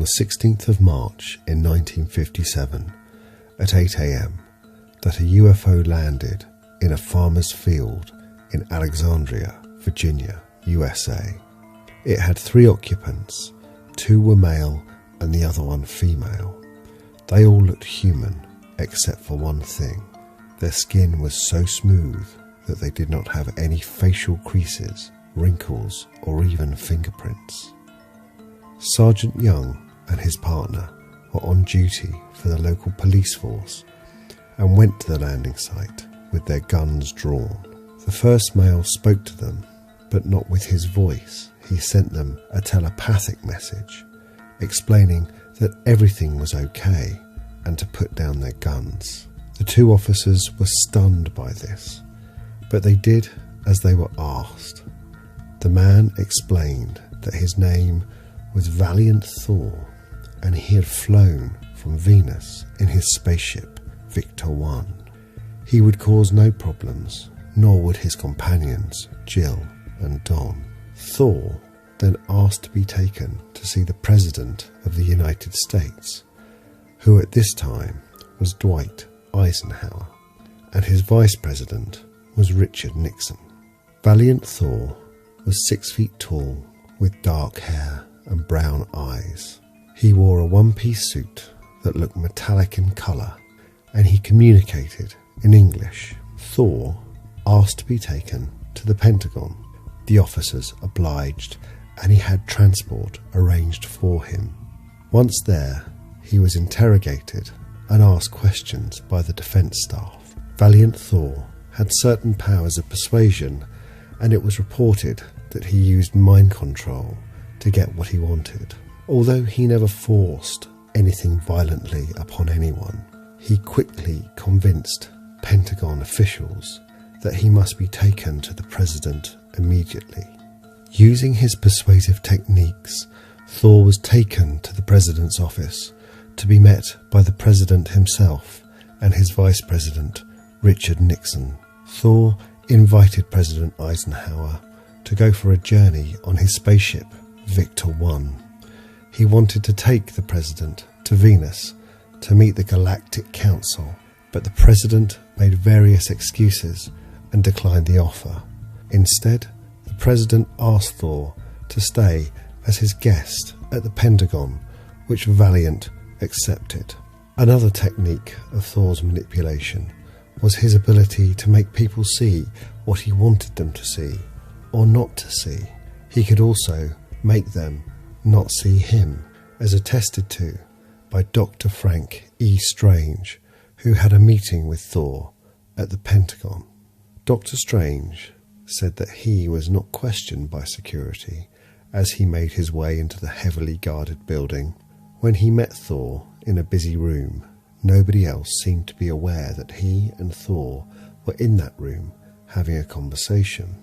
the 16th of March in 1957 at 8 a.m. that a UFO landed in a farmer's field in Alexandria, Virginia, USA. It had 3 occupants, 2 were male and the other one female. They all looked human except for one thing. Their skin was so smooth that they did not have any facial creases, wrinkles or even fingerprints. Sergeant Young and his partner were on duty for the local police force and went to the landing site with their guns drawn. The first male spoke to them, but not with his voice. He sent them a telepathic message explaining that everything was okay and to put down their guns. The 2 officers were stunned by this, but they did as they were asked. The man explained that his name was Valiant Thor and he had flown from Venus in his spaceship Victor 1. He would cause no problems, nor would his companions Jill and Don. Thor then asked to be taken to see the President of the United States, who at this time was Dwight Eisenhower, and his Vice President was Richard Nixon. Valiant Thor was 6 feet tall with dark hair and brown eyes. He wore a one-piece suit that looked metallic in colour, and he communicated in English. Thor asked to be taken to the Pentagon. The officers obliged, and he had transport arranged for him. Once there, he was interrogated and asked questions by the defence staff. Valiant Thor had certain powers of persuasion, and it was reported that he used mind control to get what he wanted. Although he never forced anything violently upon anyone, he quickly convinced Pentagon officials that he must be taken to the President immediately. Using his persuasive techniques, Thor was taken to the President's office to be met by the President himself and his Vice President, Richard Nixon. Thor invited President Eisenhower to go for a journey on his spaceship, Victor 1. He wanted to take the President to Venus to meet the Galactic Council, but the President made various excuses and declined the offer. Instead, the President asked Thor to stay as his guest at the Pentagon, which Valiant accepted. Another technique of Thor's manipulation was his ability to make people see what he wanted them to see or not to see. He could also make them not see him, as attested to by Dr. Frank E. Strange, who had a meeting with Thor at the Pentagon. Dr. Strange said that he was not questioned by security as he made his way into the heavily guarded building. When he met Thor in a busy room, nobody else seemed to be aware that he and Thor were in that room having a conversation.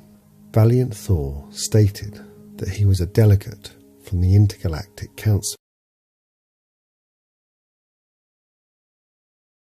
Valiant Thor stated that he was a delegate from the Intergalactic Council